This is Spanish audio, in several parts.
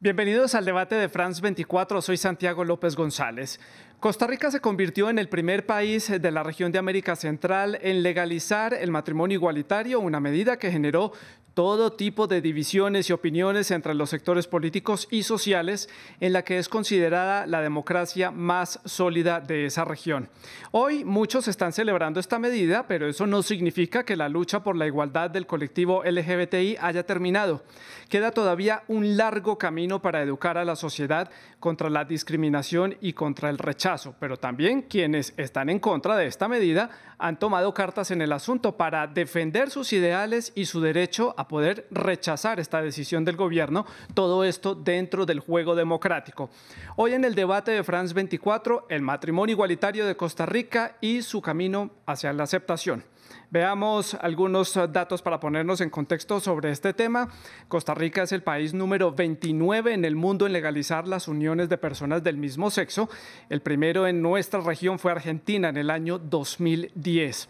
Bienvenidos al debate de France 24, soy Santiago López González. Costa Rica se convirtió en el primer país de la región de América Central en legalizar el matrimonio igualitario, una medida que generó todo tipo de divisiones y opiniones entre los sectores políticos y sociales, en la que es considerada la democracia más sólida de esa región. Hoy muchos están celebrando esta medida, pero eso no significa que la lucha por la igualdad del colectivo LGBTI haya terminado. Queda todavía un largo camino para educar a la sociedad contra la discriminación y contra el rechazo, pero también quienes están en contra de esta medida han tomado cartas en el asunto para defender sus ideales y su derecho a poder rechazar esta decisión del gobierno, todo esto dentro del juego democrático. Hoy en el debate de France 24, el matrimonio igualitario de Costa Rica y su camino hacia la aceptación. Veamos algunos datos para ponernos en contexto sobre este tema. Costa Rica es el país número 29 en el mundo en legalizar las uniones de personas del mismo sexo. El primero en nuestra región fue Argentina en el año 2010.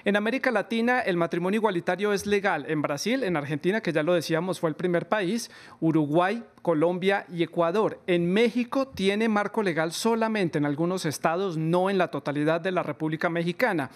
En América Latina, el matrimonio igualitario es legal en Brasil, en Argentina, que ya lo decíamos, fue el primer país, Uruguay, Colombia y Ecuador. En México tiene marco legal solamente en algunos estados, no en la totalidad de la República Mexicana.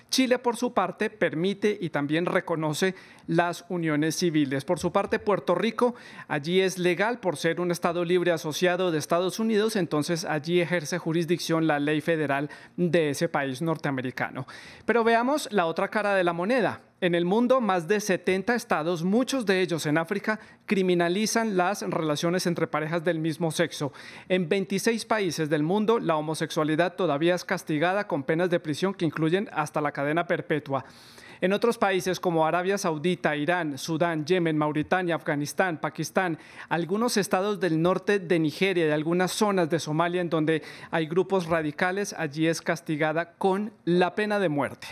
Chile, por su parte, permite y también reconoce las uniones civiles. Por su parte, Puerto Rico, allí es legal por ser un estado libre asociado de Estados Unidos, entonces allí ejerce jurisdicción la ley federal de ese país norteamericano. Pero veamos la otra cara de la moneda. En el mundo, más de 70 estados, muchos de ellos en África, criminalizan las relaciones entre parejas del mismo sexo. En 26 países del mundo, la homosexualidad todavía es castigada con penas de prisión que incluyen hasta la cadena perpetua. En otros países como Arabia Saudita, Irán, Sudán, Yemen, Mauritania, Afganistán, Pakistán, algunos estados del norte de Nigeria y algunas zonas de Somalia en donde hay grupos radicales, allí es castigada con la pena de muerte.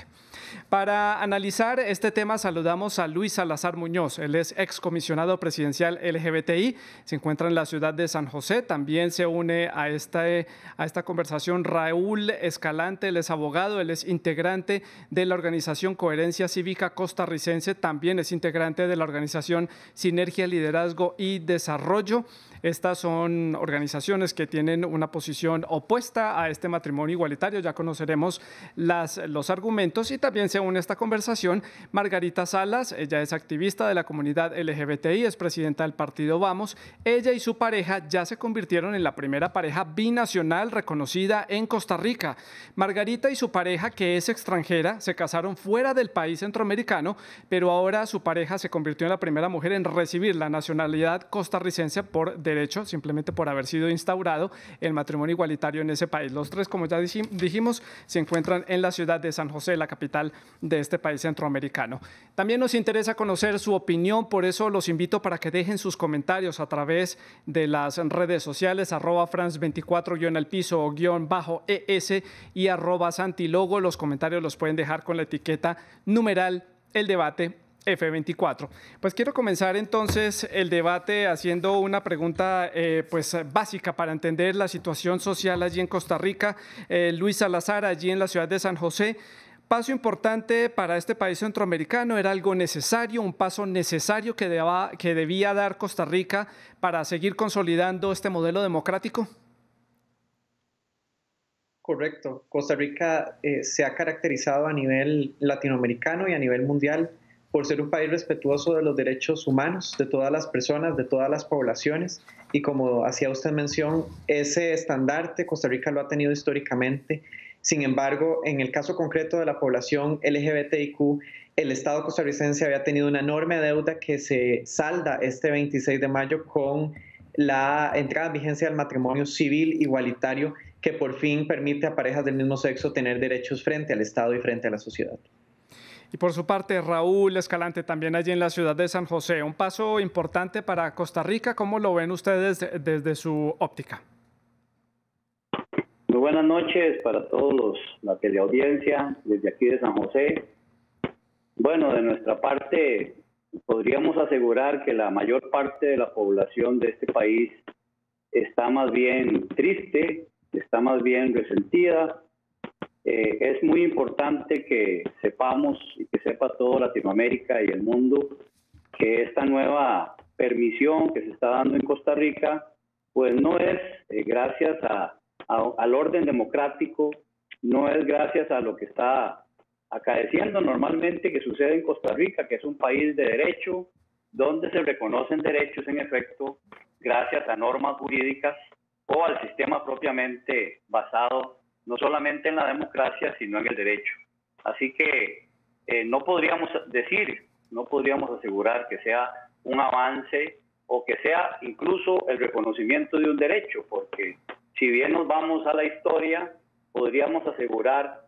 Para analizar este tema saludamos a Luis Salazar Muñoz. Él es excomisionado presidencial LGBTI, se encuentra en la ciudad de San José. También se une a esta conversación Raúl Escalante, él es abogado, él es integrante de la organización Coherencia Cívica Costarricense, también es integrante de la organización Sinergia, Liderazgo y Desarrollo. Estas son organizaciones que tienen una posición opuesta a este matrimonio igualitario. Ya conoceremos los argumentos y también se une a esta conversación Margarita Salas. Ella es activista de la comunidad LGBTI, es presidenta del partido Vamos. Ella y su pareja ya se convirtieron en la primera pareja binacional reconocida en Costa Rica. Margarita y su pareja, que es extranjera, se casaron fuera del país centroamericano, pero ahora su pareja se convirtió en la primera mujer en recibir la nacionalidad costarricense por derecho, simplemente por haber sido instaurado el matrimonio igualitario en ese país. Los tres, como ya dijimos, se encuentran en la ciudad de San José, la capital de este país centroamericano. También nos interesa conocer su opinión, por eso los invito para que dejen sus comentarios a través de las redes sociales, @France24_el_piso_ES y @Santilogo. Los comentarios los pueden dejar con la etiqueta numeral El Debate F24. Pues quiero comenzar entonces el debate haciendo una pregunta básica para entender la situación social allí en Costa Rica. Luis Salazar, allí en la ciudad de San José, paso importante para este país centroamericano, era algo necesario, un paso necesario que debía dar Costa Rica para seguir consolidando este modelo democrático. Correcto. Costa Rica se ha caracterizado a nivel latinoamericano y a nivel mundial por ser un país respetuoso de los derechos humanos, de todas las personas, de todas las poblaciones. Y como hacía usted mención, ese estandarte Costa Rica lo ha tenido históricamente. Sin embargo, en el caso concreto de la población LGBTIQ, el Estado costarricense había tenido una enorme deuda que se salda este 26 de mayo con la entrada en vigencia del matrimonio civil igualitario, que por fin permite a parejas del mismo sexo tener derechos frente al Estado y frente a la sociedad. Y por su parte, Raúl Escalante, también allí en la ciudad de San José, un paso importante para Costa Rica. ¿Cómo lo ven ustedes desde su óptica? Muy buenas noches para todos la teleaudiencia desde aquí de San José. Bueno, de nuestra parte, podríamos asegurar que la mayor parte de la población de este país está más bien triste, está más bien resentida. Es muy importante que sepamos y que sepa toda Latinoamérica y el mundo que esta nueva permisión que se está dando en Costa Rica pues no es gracias al orden democrático, no es gracias a lo que está acaeciendo normalmente que sucede en Costa Rica, que es un país de derecho, donde se reconocen derechos en efecto gracias a normas jurídicas o al sistema propiamente basado no solamente en la democracia, sino en el derecho. Así que no podríamos asegurar que sea un avance o que sea incluso el reconocimiento de un derecho, porque si bien nos vamos a la historia, podríamos asegurar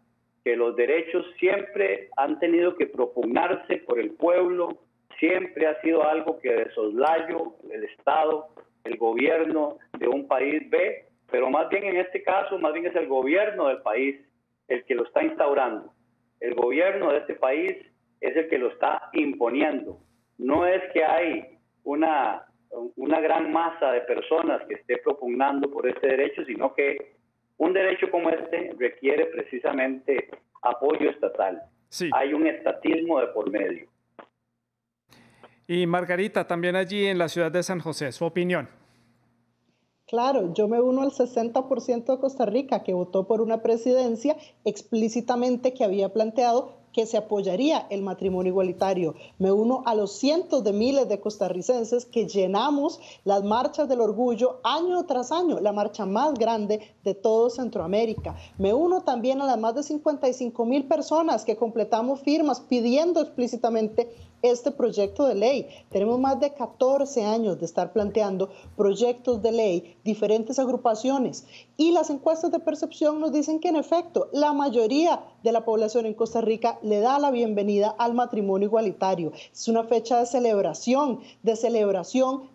que los derechos siempre han tenido que propugnarse por el pueblo, siempre ha sido algo que de soslayo el Estado, el gobierno de un país ve, pero más bien en este caso, más bien es el gobierno del país el que lo está instaurando. El gobierno de este país es el que lo está imponiendo. No es que hay una gran masa de personas que esté propugnando por este derecho, sino que un derecho como este requiere precisamente apoyo estatal. Sí. Hay un estatismo de por medio. Y Margarita, también allí en la ciudad de San José, su opinión. Claro, yo me uno al 60% de Costa Rica que votó por una presidencia explícitamente que había planteado que se apoyaría el matrimonio igualitario. Me uno a los cientos de miles de costarricenses que llenamos las marchas del orgullo año tras año, la marcha más grande de todo Centroamérica. Me uno también a las más de 55,000 personas que completamos firmas pidiendo explícitamente este proyecto de ley. Tenemos más de 14 años de estar planteando proyectos de ley, diferentes agrupaciones, y las encuestas de percepción nos dicen que en efecto la mayoría de la población en Costa Rica le da la bienvenida al matrimonio igualitario. Es una fecha de celebración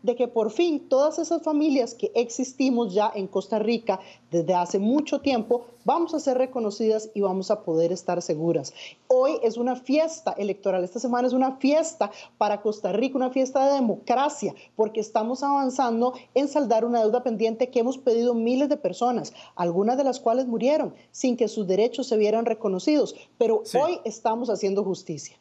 de que por fin todas esas familias que existimos ya en Costa Rica desde hace mucho tiempo vamos a ser reconocidas y vamos a poder estar seguras. Hoy es una fiesta electoral, esta semana es una fiesta para Costa Rica, una fiesta de democracia, porque estamos avanzando en saldar una deuda pendiente que hemos pedido miles de personas, algunas de las cuales murieron sin que sus derechos se vieran reconocidos, pero sí, hoy estamos haciendo justicia.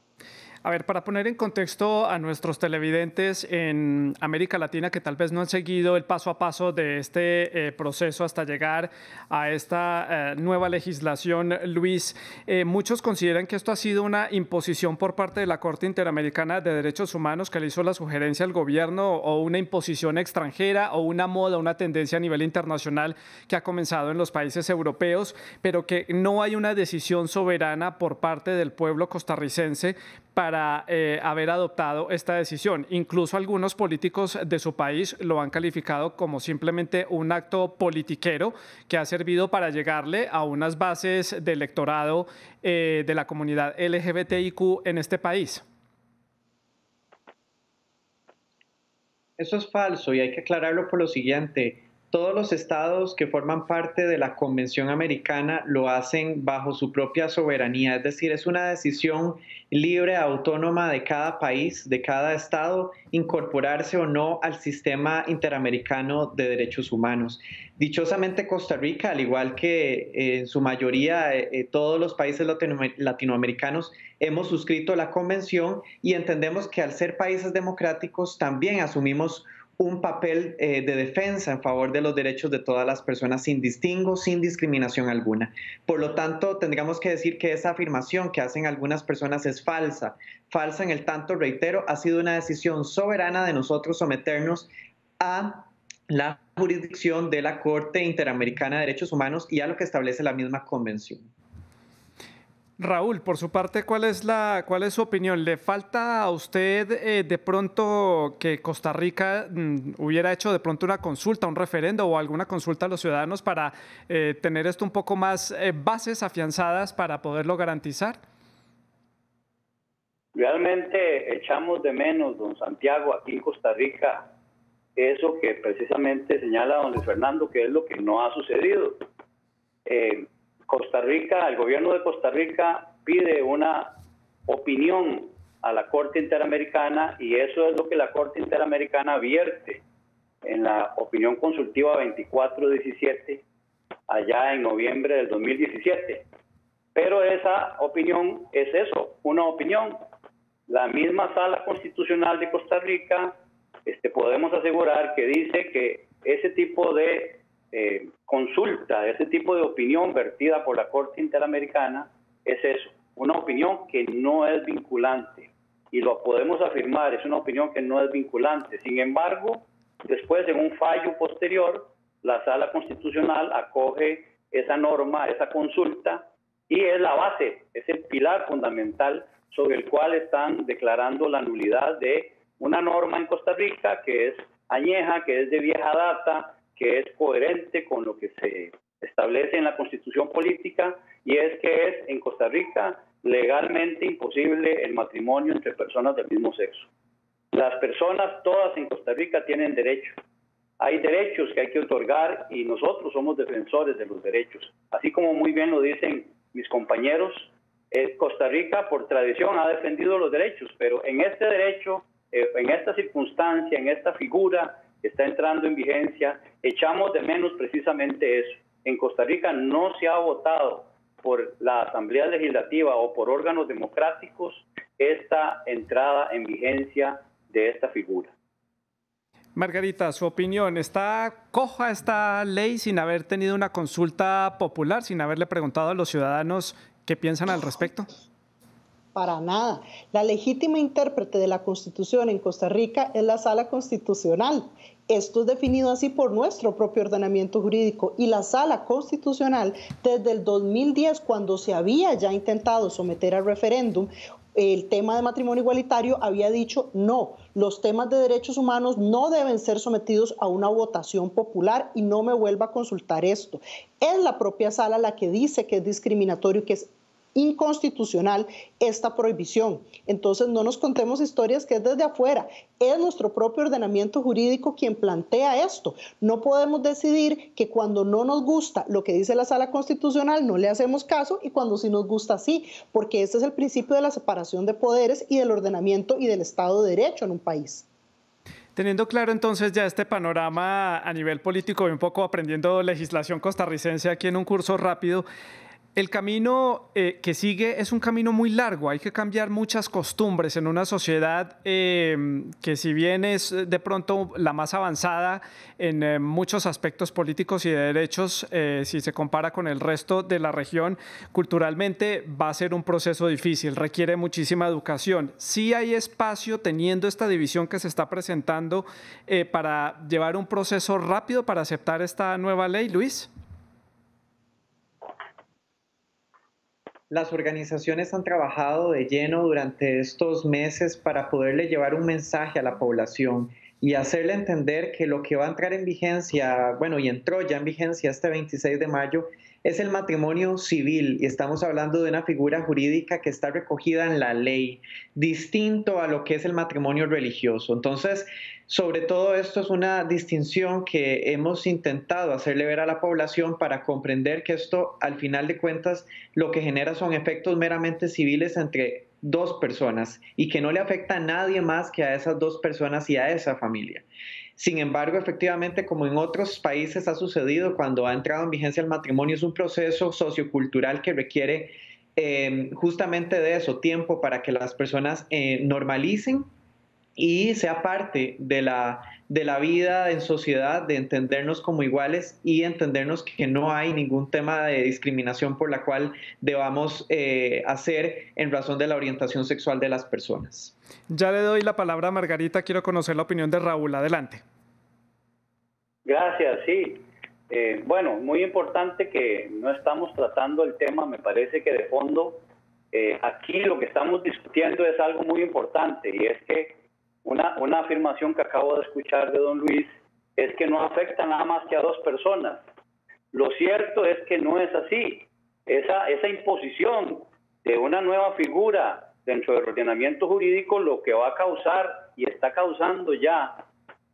A ver, para poner en contexto a nuestros televidentes en América Latina que tal vez no han seguido el paso a paso de este proceso hasta llegar a esta nueva legislación, Luis, muchos consideran que esto ha sido una imposición por parte de la Corte Interamericana de Derechos Humanos que le hizo la sugerencia al gobierno, o una imposición extranjera, o una moda, una tendencia a nivel internacional que ha comenzado en los países europeos, pero que no hay una decisión soberana por parte del pueblo costarricense para haber adoptado esta decisión. Incluso algunos políticos de su país lo han calificado como simplemente un acto politiquero que ha servido para llegarle a unas bases de electorado de la comunidad LGBTIQ en este país. Eso es falso y hay que aclararlo por lo siguiente. Todos los estados que forman parte de la Convención Americana lo hacen bajo su propia soberanía, es decir, es una decisión libre, autónoma de cada país, de cada estado, incorporarse o no al sistema interamericano de derechos humanos. Dichosamente Costa Rica, al igual que en su mayoría todos los países latinoamericanos, hemos suscrito la convención y entendemos que al ser países democráticos también asumimos un papel de defensa en favor de los derechos de todas las personas sin distingo, sin discriminación alguna. Por lo tanto, tendríamos que decir que esa afirmación que hacen algunas personas es falsa. Falsa en el tanto, reitero, ha sido una decisión soberana de nosotros someternos a la jurisdicción de la Corte Interamericana de Derechos Humanos y a lo que establece la misma convención. Raúl, por su parte, ¿cuál es su opinión? ¿Le falta a usted de pronto que Costa Rica hubiera hecho de pronto una consulta, un referendo o alguna consulta a los ciudadanos para tener esto un poco más bases afianzadas para poderlo garantizar? Realmente echamos de menos, don Santiago, aquí en Costa Rica, eso que precisamente señala don Luis Fernando, que es lo que no ha sucedido. Costa Rica, el gobierno de Costa Rica pide una opinión a la Corte Interamericana y eso es lo que la Corte Interamericana vierte en la opinión consultiva 2417 allá en noviembre del 2017. Pero esa opinión es eso, una opinión. La misma Sala Constitucional de Costa Rica podemos asegurar que dice que ese tipo de consulta, ese tipo de opinión vertida por la Corte Interamericana es eso, una opinión que no es vinculante. Y lo podemos afirmar, es una opinión que no es vinculante. Sin embargo, después, en un fallo posterior, la Sala Constitucional acoge esa norma, esa consulta, y es la base, es el pilar fundamental sobre el cual están declarando la nulidad de una norma en Costa Rica que es añeja, que es de vieja data, que es coherente con lo que se establece en la Constitución política, y es que es en Costa Rica legalmente imposible el matrimonio entre personas del mismo sexo. Las personas todas en Costa Rica tienen derechos. Hay derechos que hay que otorgar y nosotros somos defensores de los derechos. Así como muy bien lo dicen mis compañeros, Costa Rica por tradición ha defendido los derechos, pero en este derecho, en esta circunstancia, en esta figura que está entrando en vigencia, echamos de menos precisamente eso. En Costa Rica no se ha votado por la Asamblea Legislativa o por órganos democráticos esta entrada en vigencia de esta figura. Margarita, su opinión, ¿está coja esta ley sin haber tenido una consulta popular, sin haberle preguntado a los ciudadanos qué piensan al respecto? Para nada. La legítima intérprete de la Constitución en Costa Rica es la Sala Constitucional. Esto es definido así por nuestro propio ordenamiento jurídico, y la Sala Constitucional desde el 2010, cuando se había ya intentado someter al referéndum el tema de matrimonio igualitario, había dicho no, los temas de derechos humanos no deben ser sometidos a una votación popular y no me vuelva a consultar esto. Es la propia Sala la que dice que es discriminatorio y que es inconstitucional esta prohibición. Entonces no nos contemos historias que es desde afuera, es nuestro propio ordenamiento jurídico quien plantea esto. No podemos decidir que cuando no nos gusta lo que dice la Sala Constitucional no le hacemos caso y cuando sí nos gusta sí, porque este es el principio de la separación de poderes y del ordenamiento y del Estado de Derecho en un país. Teniendo claro entonces ya este panorama a nivel político y un poco aprendiendo legislación costarricense aquí en un curso rápido, el camino que sigue es un camino muy largo, hay que cambiar muchas costumbres en una sociedad que si bien es de pronto la más avanzada en muchos aspectos políticos y de derechos, si se compara con el resto de la región, culturalmente va a ser un proceso difícil, requiere muchísima educación. Sí hay espacio, teniendo esta división que se está presentando, para llevar un proceso rápido para aceptar esta nueva ley, Luis. Las organizaciones han trabajado de lleno durante estos meses para poderle llevar un mensaje a la población y hacerle entender que lo que va a entrar en vigencia, bueno, y entró ya en vigencia este 26 de mayo, es el matrimonio civil, y estamos hablando de una figura jurídica que está recogida en la ley, distinto a lo que es el matrimonio religioso. Entonces, sobre todo esto es una distinción que hemos intentado hacerle ver a la población para comprender que esto, al final de cuentas, lo que genera son efectos meramente civiles entre dos personas y que no le afecta a nadie más que a esas dos personas y a esa familia. Sin embargo, efectivamente, como en otros países ha sucedido, cuando ha entrado en vigencia el matrimonio, es un proceso sociocultural que requiere justamente de eso, tiempo para que las personas normalicen y sea parte de la vida en sociedad, de entendernos como iguales y entendernos que no hay ningún tema de discriminación por la cual debamos hacer en razón de la orientación sexual de las personas. Ya le doy la palabra a Margarita, quiero conocer la opinión de Raúl, adelante. Gracias, sí. Bueno, muy importante que no estamos tratando el tema, me parece que de fondo, aquí lo que estamos discutiendo es algo muy importante, y es que una afirmación que acabo de escuchar de don Luis es que no afecta nada más que a dos personas. Lo cierto es que no es así. Esa imposición de una nueva figura dentro del ordenamiento jurídico lo que va a causar y está causando ya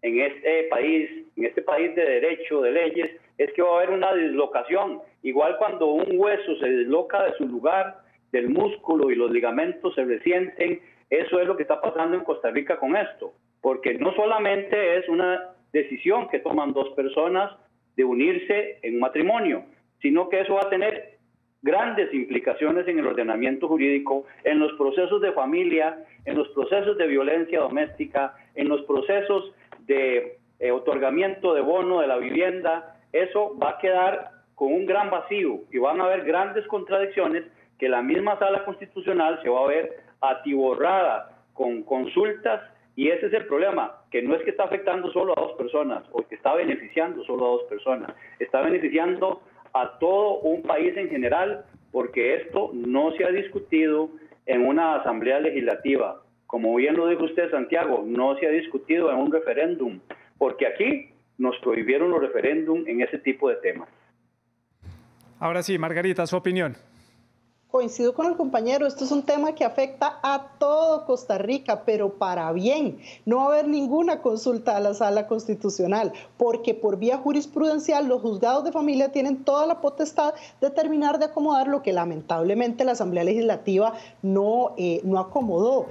en este país de derecho, de leyes, es que va a haber una dislocación. Igual cuando un hueso se disloca de su lugar, del músculo y los ligamentos se resienten, eso es lo que está pasando en Costa Rica con esto, porque no solamente es una decisión que toman dos personas de unirse en matrimonio, sino que eso va a tener grandes implicaciones en el ordenamiento jurídico, en los procesos de familia, en los procesos de violencia doméstica, en los procesos de otorgamiento de bono de la vivienda, eso va a quedar con un gran vacío y van a haber grandes contradicciones que la misma Sala Constitucional se va a ver atiborrada con consultas, y ese es el problema, que no es que está afectando solo a 2 personas o que está beneficiando solo a 2 personas, está beneficiando a todo un país en general, porque esto no se ha discutido en una asamblea legislativa. Como bien lo dijo usted, Santiago, no se ha discutido en un referéndum, porque aquí nos prohibieron los referéndums en ese tipo de temas. Ahora sí, Margarita, su opinión. Coincido con el compañero, esto es un tema que afecta a todo Costa Rica, pero para bien. No va a haber ninguna consulta a la Sala Constitucional, porque por vía jurisprudencial los juzgados de familia tienen toda la potestad de terminar de acomodar lo que lamentablemente la Asamblea Legislativa no acomodó.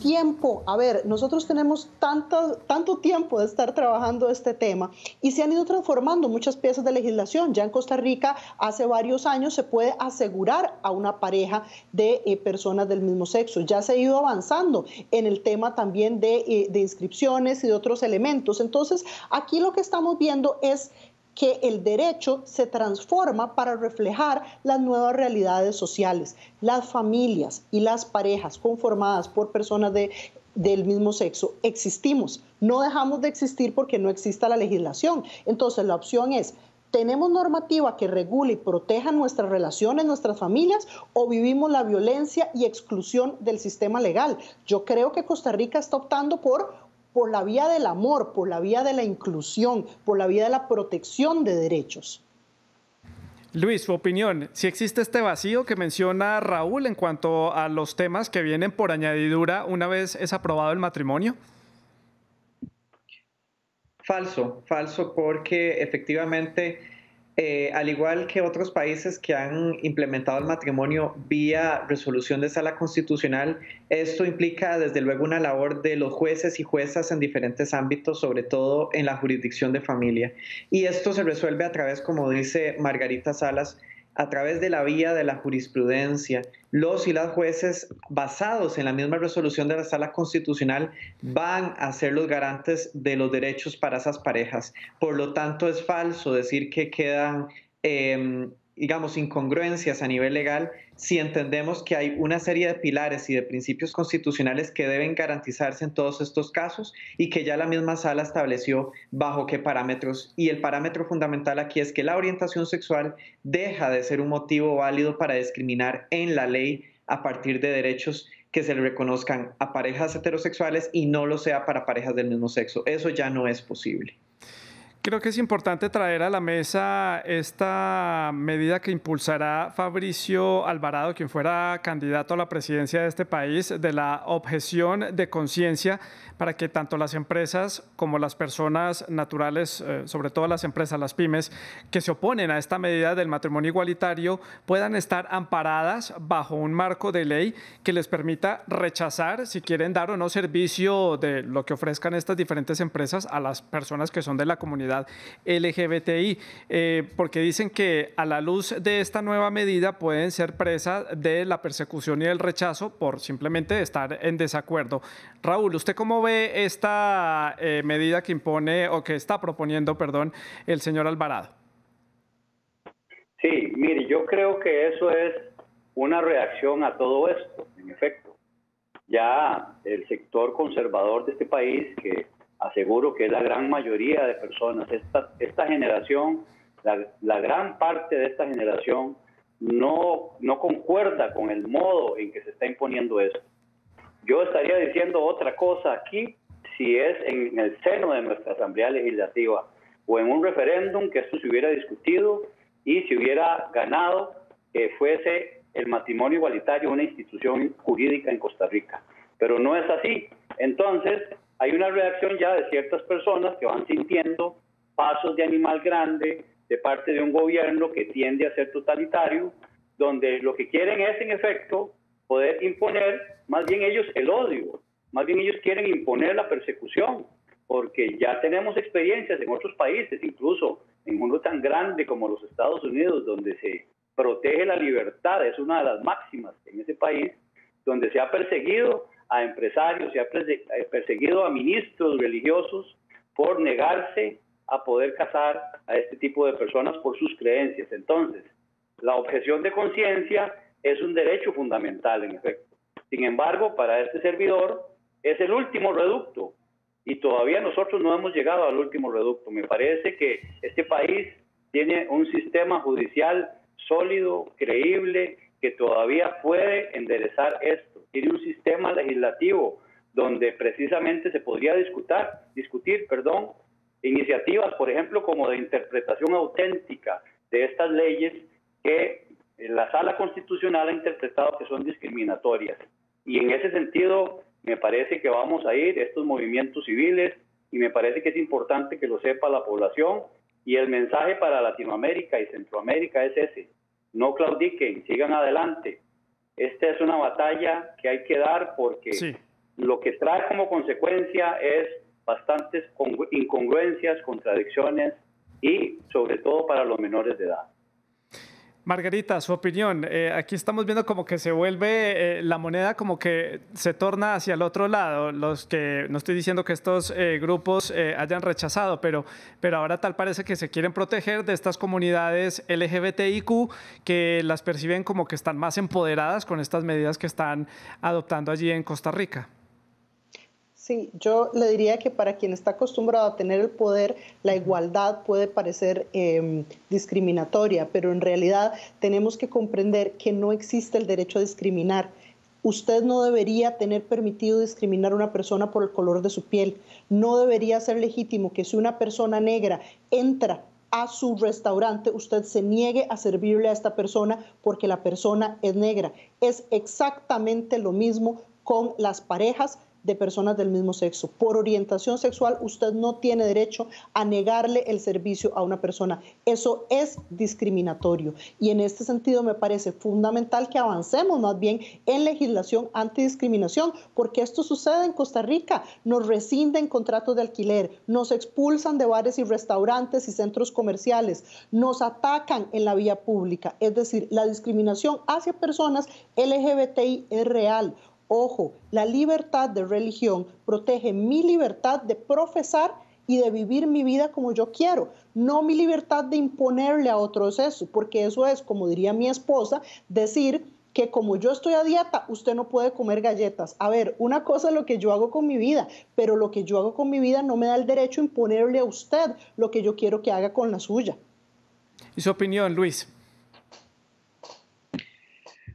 Tiempo, a ver, nosotros tenemos tanto tiempo de estar trabajando este tema y se han ido transformando muchas piezas de legislación. Ya en Costa Rica hace varios años se puede asegurar a una pareja de personas del mismo sexo. Ya se ha ido avanzando en el tema también de inscripciones y de otros elementos. Entonces, aquí lo que estamos viendo es que el derecho se transforma para reflejar las nuevas realidades sociales. Las familias y las parejas conformadas por personas del mismo sexo existimos. No dejamos de existir porque no exista la legislación. Entonces la opción es: ¿tenemos normativa que regule y proteja nuestras relaciones, nuestras familias, o vivimos la violencia y exclusión del sistema legal? Yo creo que Costa Rica está optando por la vía del amor, por la vía de la inclusión, por la vía de la protección de derechos. Luis, su opinión, si existe este vacío que menciona Raúl en cuanto a los temas que vienen por añadidura una vez es aprobado el matrimonio. Falso, porque efectivamente, al igual que otros países que han implementado el matrimonio vía resolución de Sala Constitucional, esto implica desde luego una labor de los jueces y juezas en diferentes ámbitos, sobre todo en la jurisdicción de familia. Y esto se resuelve a través, como dice Margarita Salas, a través de la vía de la jurisprudencia. Los y las jueces, basados en la misma resolución de la Sala Constitucional, van a ser los garantes de los derechos para esas parejas. Por lo tanto, es falso decir que quedan, digamos, incongruencias a nivel legal si entendemos que hay una serie de pilares y de principios constitucionales que deben garantizarse en todos estos casos y que ya la misma sala estableció bajo qué parámetros. Y el parámetro fundamental aquí es que la orientación sexual deja de ser un motivo válido para discriminar en la ley a partir de derechos que se le reconozcan a parejas heterosexuales y no lo sea para parejas del mismo sexo. Eso ya no es posible. Creo que es importante traer a la mesa esta medida que impulsará Fabricio Alvarado, quien fuera candidato a la presidencia de este país, de la objeción de conciencia, para que tanto las empresas como las personas naturales, sobre todo las empresas, las pymes, que se oponen a esta medida del matrimonio igualitario, puedan estar amparadas bajo un marco de ley que les permita rechazar si quieren dar o no servicio de lo que ofrezcan estas diferentes empresas a las personas que son de la comunidad LGBTI, porque dicen que a la luz de esta nueva medida pueden ser presas de la persecución y el rechazo por simplemente estar en desacuerdo. Raúl, ¿usted cómo ve esta medida que impone o que está proponiendo, perdón, el señor Alvarado? Sí, mire, yo creo que eso es una reacción a todo esto, en efecto. Ya el sector conservador de este país, que aseguro que es la gran mayoría de personas, esta generación, la gran parte de esta generación no concuerda con el modo en que se está imponiendo esto. Yo estaría diciendo otra cosa aquí si es en el seno de nuestra Asamblea Legislativa o en un referéndum que esto se hubiera discutido y se hubiera ganado que fuese el matrimonio igualitario una institución jurídica en Costa Rica. Pero no es así. Entonces, hay una reacción ya de ciertas personas que van sintiendo pasos de animal grande de parte de un gobierno que tiende a ser totalitario, donde lo que quieren es, en efecto, poder imponer, más bien ellos el odio, más bien ellos quieren imponer la persecución, porque ya tenemos experiencias en otros países, incluso en uno tan grande como los Estados Unidos, donde se protege la libertad, es una de las máximas en ese país, donde se ha perseguido a empresarios, se ha perseguido a ministros religiosos por negarse a poder casar a este tipo de personas por sus creencias. Entonces, la objeción de conciencia es un derecho fundamental, en efecto. Sin embargo, para este servidor es el último reducto y todavía nosotros no hemos llegado al último reducto. Me parece que este país tiene un sistema judicial sólido, creíble, que todavía puede enderezar esto. Tiene un sistema legislativo donde precisamente se podría discutir, iniciativas, por ejemplo, como de interpretación auténtica de estas leyes que la Sala Constitucional ha interpretado que son discriminatorias. Y en ese sentido, me parece que vamos a ir estos movimientos civiles y me parece que es importante que lo sepa la población. Y el mensaje para Latinoamérica y Centroamérica es ese: no claudiquen, sigan adelante. Esta es una batalla que hay que dar porque lo que trae como consecuencia es bastantes incongruencias, contradicciones y sobre todo para los menores de edad. Margarita, su opinión. Aquí estamos viendo como que se vuelve la moneda, como que se torna hacia el otro lado. Los que, no estoy diciendo que estos grupos hayan rechazado, pero ahora tal parece que se quieren proteger de estas comunidades LGBTIQ que las perciben como que están más empoderadas con estas medidas que están adoptando allí en Costa Rica. Sí, yo le diría que para quien está acostumbrado a tener el poder, la igualdad puede parecer discriminatoria, pero en realidad tenemos que comprender que no existe el derecho a discriminar. Usted no debería tener permitido discriminar a una persona por el color de su piel. No debería ser legítimo que si una persona negra entra a su restaurante, usted se niegue a servirle a esta persona porque la persona es negra. Es exactamente lo mismo con las parejas de personas del mismo sexo. Por orientación sexual, usted no tiene derecho a negarle el servicio a una persona. Eso es discriminatorio. Y en este sentido me parece fundamental que avancemos más bien en legislación antidiscriminación, porque esto sucede en Costa Rica. Nos rescinden contratos de alquiler, nos expulsan de bares y restaurantes y centros comerciales, nos atacan en la vía pública. Es decir, la discriminación hacia personas LGBTI es real. Ojo, la libertad de religión protege mi libertad de profesar y de vivir mi vida como yo quiero, no mi libertad de imponerle a otros eso, porque eso es, como diría mi esposa, decir que como yo estoy a dieta, usted no puede comer galletas. A ver, una cosa es lo que yo hago con mi vida, pero lo que yo hago con mi vida no me da el derecho a imponerle a usted lo que yo quiero que haga con la suya. ¿Y su opinión, Luis?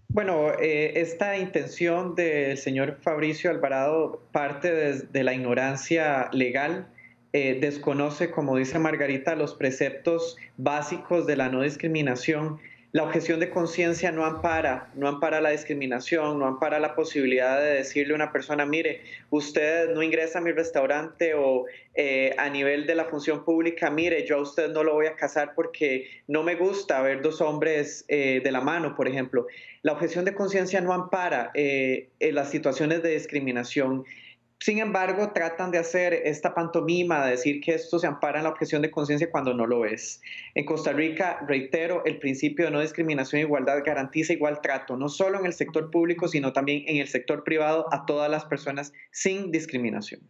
Bueno, esta intención del señor Fabricio Alvarado parte de la ignorancia legal, desconoce, como dice Margarita, los preceptos básicos de la no discriminación. La objeción de conciencia no ampara la discriminación, no ampara la posibilidad de decirle a una persona, mire, usted no ingresa a mi restaurante o a nivel de la función pública, mire, yo a usted no lo voy a casar porque no me gusta ver dos hombres de la mano, por ejemplo. La objeción de conciencia no ampara las situaciones de discriminación. Sin embargo, tratan de hacer esta pantomima, de decir que esto se ampara en la objeción de conciencia cuando no lo es. En Costa Rica, reitero, el principio de no discriminación e igualdad garantiza igual trato, no solo en el sector público, sino también en el sector privado a todas las personas sin discriminación.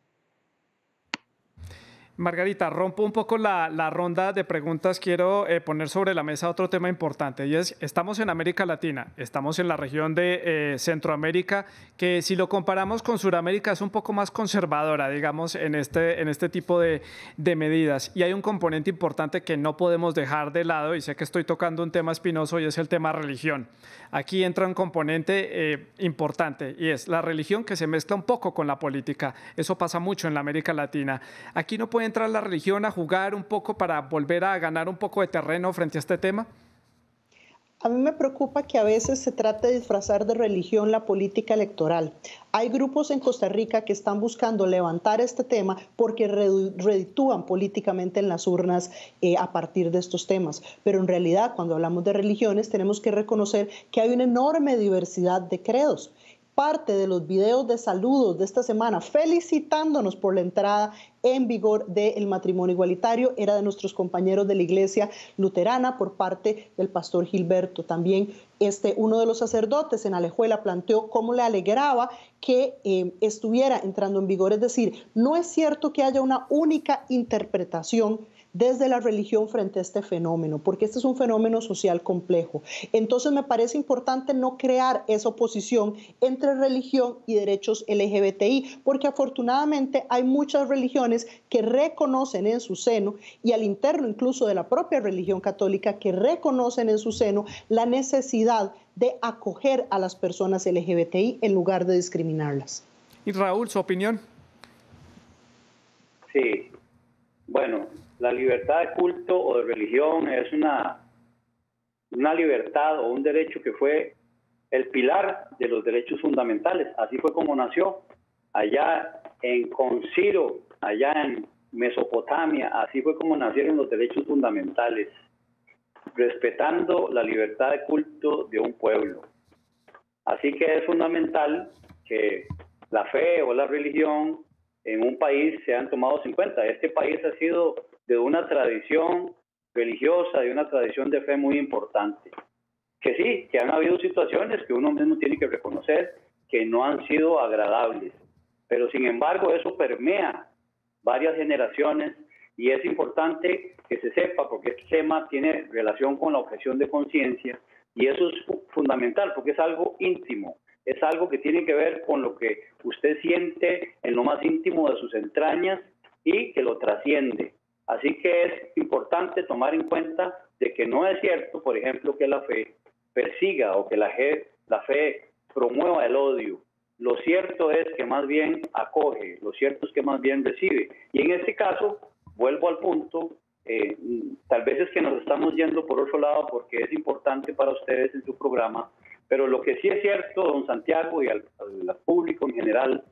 Margarita, rompo un poco la ronda de preguntas. Quiero poner sobre la mesa otro tema importante y es, estamos en América Latina, estamos en la región de Centroamérica, que si lo comparamos con Sudamérica es un poco más conservadora, digamos, en este tipo de medidas. Y hay un componente importante que no podemos dejar de lado, y sé que estoy tocando un tema espinoso, y es el tema religión. Aquí entra un componente importante, y es la religión que se mezcla un poco con la política. Eso pasa mucho en la América Latina. Aquí no puede entrar la religión a jugar un poco para volver a ganar un poco de terreno frente a este tema. A mí me preocupa que a veces se trate de disfrazar de religión la política electoral. Hay grupos en Costa Rica que están buscando levantar este tema porque reditúan políticamente en las urnas a partir de estos temas. Pero en realidad, cuando hablamos de religiones, tenemos que reconocer que hay una enorme diversidad de credos. Parte de los videos de saludos de esta semana felicitándonos por la entrada en vigor del matrimonio igualitario era de nuestros compañeros de la Iglesia Luterana por parte del pastor Gilberto. También uno de los sacerdotes en Alajuela planteó cómo le alegraba que estuviera entrando en vigor. Es decir, no es cierto que haya una única interpretación desde la religión frente a este fenómeno, porque este es un fenómeno social complejo. Entonces me parece importante no crear esa oposición entre religión y derechos LGBTI, porque afortunadamente hay muchas religiones que reconocen en su seno, y al interno incluso de la propia religión católica, que reconocen en su seno la necesidad de acoger a las personas LGBTI en lugar de discriminarlas. Y Raúl, ¿su opinión? Sí, bueno, la libertad de culto o de religión es una libertad o un derecho que fue el pilar de los derechos fundamentales. Así fue como nació allá con Ciro, allá en Mesopotamia. Así fue como nacieron los derechos fundamentales, respetando la libertad de culto de un pueblo. Así que es fundamental que la fe o la religión en un país sean tomados en cuenta. Este país ha sido de una tradición religiosa, de una tradición de fe muy importante. Que sí, que han habido situaciones que uno mismo tiene que reconocer que no han sido agradables, pero sin embargo eso permea varias generaciones y es importante que se sepa, porque este tema tiene relación con la objeción de conciencia y eso es fundamental porque es algo íntimo, es algo que tiene que ver con lo que usted siente en lo más íntimo de sus entrañas y que lo trasciende. Así que es importante tomar en cuenta de que no es cierto, por ejemplo, que la fe persiga o que la fe promueva el odio. Lo cierto es que más bien acoge, lo cierto es que más bien recibe. Y en este caso, vuelvo al punto, tal vez es que nos estamos yendo por otro lado porque es importante para ustedes en su programa, pero lo que sí es cierto, don Santiago, y al público en general,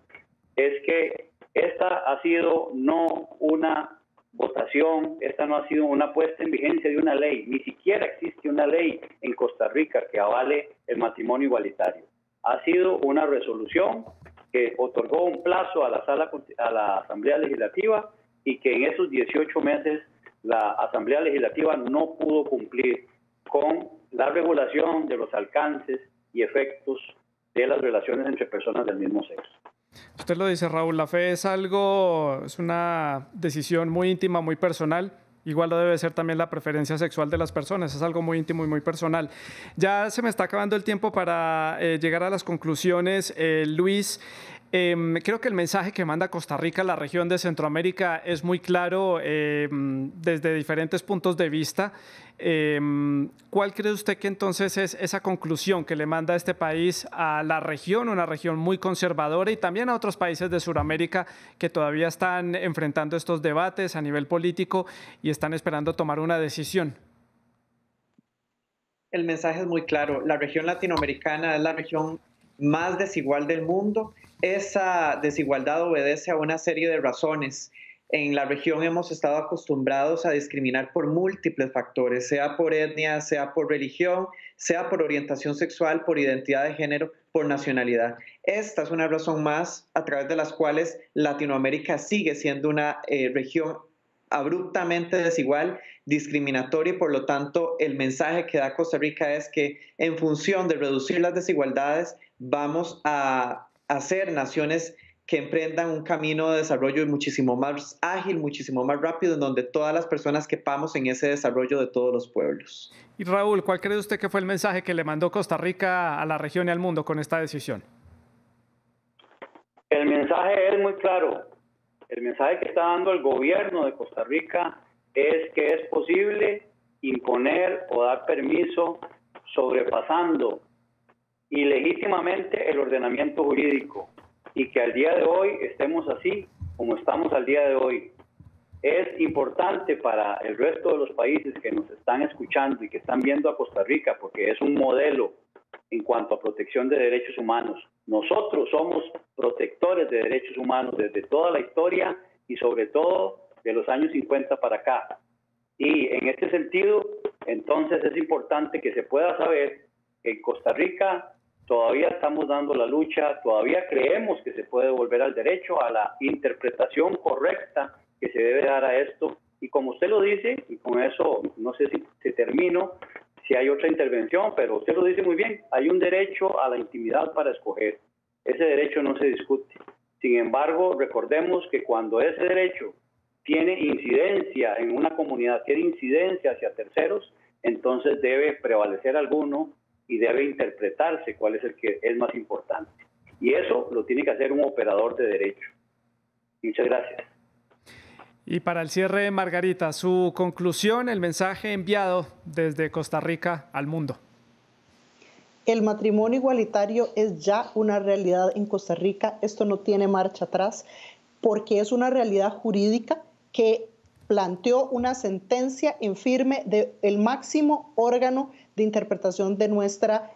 es que esta ha sido no una votación, esta no ha sido una puesta en vigencia de una ley, ni siquiera existe una ley en Costa Rica que avale el matrimonio igualitario. Ha sido una resolución que otorgó un plazo a la Asamblea Legislativa y que en esos 18 meses la Asamblea Legislativa no pudo cumplir con la regulación de los alcances y efectos de las relaciones entre personas del mismo sexo. Usted lo dice, Raúl, la fe es una decisión muy íntima, muy personal. Igual lo debe ser también la preferencia sexual de las personas, es algo muy íntimo y muy personal. Ya se me está acabando el tiempo para llegar a las conclusiones. Luis, creo que el mensaje que manda Costa Rica a la región de Centroamérica es muy claro desde diferentes puntos de vista. ¿Cuál cree usted que entonces es esa conclusión que le manda este país a la región, una región muy conservadora, y también a otros países de Sudamérica que todavía están enfrentando estos debates a nivel político y están esperando tomar una decisión? El mensaje es muy claro. La región latinoamericana es la región más desigual del mundo. Esa desigualdad obedece a una serie de razones. En la región hemos estado acostumbrados a discriminar por múltiples factores, sea por etnia, sea por religión, sea por orientación sexual, por identidad de género, por nacionalidad. Esta es una razón más a través de las cuales Latinoamérica sigue siendo una región abruptamente desigual, discriminatoria, y por lo tanto el mensaje que da Costa Rica es que en función de reducir las desigualdades vamos a hacer naciones que emprendan un camino de desarrollo muchísimo más ágil, muchísimo más rápido, en donde todas las personas quepamos en ese desarrollo de todos los pueblos. Y Raúl, ¿cuál cree usted que fue el mensaje que le mandó Costa Rica a la región y al mundo con esta decisión? El mensaje es muy claro. El mensaje que está dando el gobierno de Costa Rica es que es posible imponer o dar permiso sobrepasando ilegítimamente el ordenamiento jurídico, y que al día de hoy estemos así como estamos al día de hoy. Es importante para el resto de los países que nos están escuchando y que están viendo a Costa Rica, porque es un modelo en cuanto a protección de derechos humanos. Nosotros somos protectores de derechos humanos desde toda la historia y sobre todo de los años 50 para acá. Y en este sentido, entonces es importante que se pueda saber que en Costa Rica todavía estamos dando la lucha, todavía creemos que se puede volver al derecho, a la interpretación correcta que se debe dar a esto. Y como usted lo dice, y con eso no sé si termino, si hay otra intervención, pero usted lo dice muy bien, hay un derecho a la intimidad para escoger. Ese derecho no se discute. Sin embargo, recordemos que cuando ese derecho tiene incidencia en una comunidad, tiene incidencia hacia terceros, entonces debe prevalecer alguno y debe interpretarse cuál es el que es más importante. Y eso lo tiene que hacer un operador de derecho. Muchas gracias. Y para el cierre, Margarita, su conclusión, el mensaje enviado desde Costa Rica al mundo. El matrimonio igualitario es ya una realidad en Costa Rica. Esto no tiene marcha atrás porque es una realidad jurídica que planteó una sentencia en firme del máximo órgano de interpretación de nuestra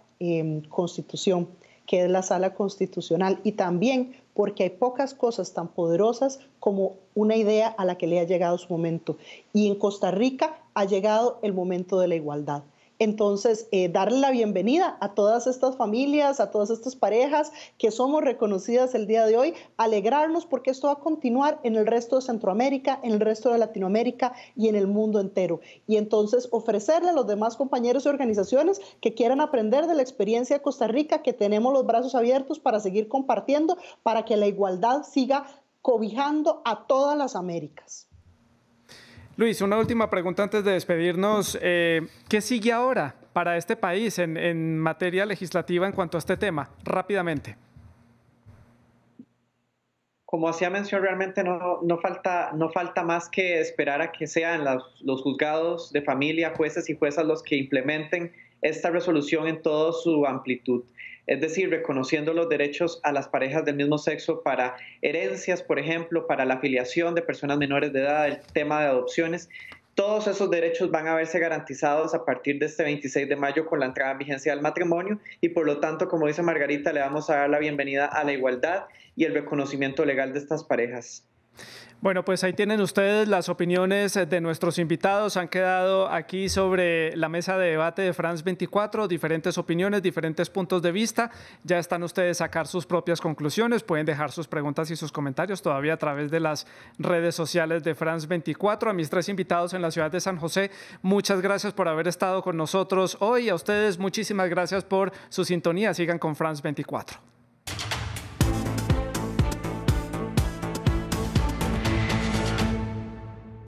Constitución, que es la Sala Constitucional, y también porque hay pocas cosas tan poderosas como una idea a la que le ha llegado su momento. Y en Costa Rica ha llegado el momento de la igualdad. Entonces, darle la bienvenida a todas estas familias, a todas estas parejas que somos reconocidas el día de hoy, alegrarnos porque esto va a continuar en el resto de Centroamérica, en el resto de Latinoamérica y en el mundo entero. Y entonces ofrecerle a los demás compañeros y organizaciones que quieran aprender de la experiencia de Costa Rica, que tenemos los brazos abiertos para seguir compartiendo, para que la igualdad siga cobijando a todas las Américas. Luis, una última pregunta antes de despedirnos. ¿Qué sigue ahora para este país en materia legislativa en cuanto a este tema? Rápidamente. Como hacía mención, realmente no falta más que esperar a que sean los juzgados de familia, jueces y juezas los que implementen esta resolución en toda su amplitud. Es decir, reconociendo los derechos a las parejas del mismo sexo para herencias, por ejemplo, para la afiliación de personas menores de edad, el tema de adopciones. Todos esos derechos van a verse garantizados a partir de este 26 de mayo con la entrada en vigencia del matrimonio y por lo tanto, como dice Margarita, le vamos a dar la bienvenida a la igualdad y el reconocimiento legal de estas parejas. Bueno, pues ahí tienen ustedes las opiniones de nuestros invitados. Han quedado aquí sobre la mesa de debate de France 24, diferentes opiniones, diferentes puntos de vista. Ya están ustedes a sacar sus propias conclusiones. Pueden dejar sus preguntas y sus comentarios todavía a través de las redes sociales de France 24. A mis tres invitados en la ciudad de San José, muchas gracias por haber estado con nosotros hoy. A ustedes, muchísimas gracias por su sintonía. Sigan con France 24.